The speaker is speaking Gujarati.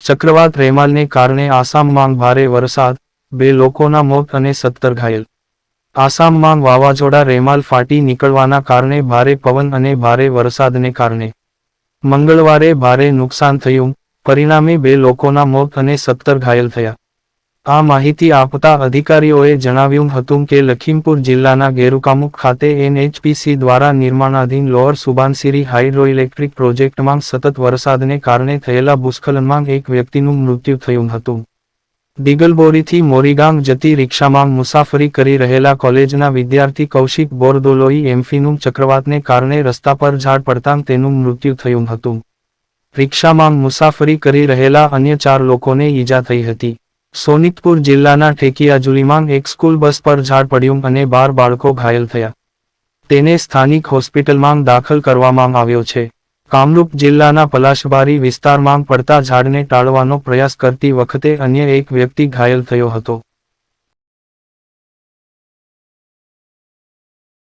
ચક્રવાત રેમાલને કારણે આસામમાં ભારે વરસાદ, 2 લોકોના મોત અને 17 ઘાયલ। આસામમાં વાવાઝોડા રેમાલ ફાટી નીકળવાના કારણે ભારે પવન અને ભારે વરસાદને કારણે મંગળવારે ભારે નુકસાન થયું, પરિણામે 2 લોકોના મોત અને 17 ઘાયલ થયા। આ માહિતી આપતા અધિકારીઓએ જણાવ્યું હતું કે લખીમપુર જિલ્લાના ગેરુકામુખ ખાતે NHPC દ્વારા નિર્માણાધીન લોઅર સુબાનસિરી હાઇડ્રોઇલેક્ટ્રિક પ્રોજેક્ટમાં સતત વરસાદને કારણે થયેલા ભૂસ્ખલનમાં એક વ્યક્તિનું મૃત્યુ થયું હતું। દિગલબોરીથી મોરીગામ જતી રિક્ષામાં મુસાફરી કરી રહેલા કોલેજના વિદ્યાર્થી કૌશિક બોરદોલોઈ એમફીનું ચક્રવાતને કારણે રસ્તા પર ઝાડ પડતાં તેનું મૃત્યુ થયું હતું। રિક્ષામાં મુસાફરી કરી રહેલા અન્ય 4 લોકોને ઈજા થઈ હતી। સોનિતપુર જિલ્લાના ઠેકિયાજુલીમાં એક સ્કૂલ બસ પર ઝાડ પડ્યું અને 12 બાળકો ઘાયલ થયા। તેને સ્થાનિક હોસ્પિટલમાં દાખલ કરવામાં આવ્યો છે। કામરૂપ જિલ્લાના પલાશબારી વિસ્તારમાં પડતા ઝાડને ટાળવાનો પ્રયાસ કરતી વખતે અન્ય એક વ્યક્તિ ઘાયલ થયો હતો।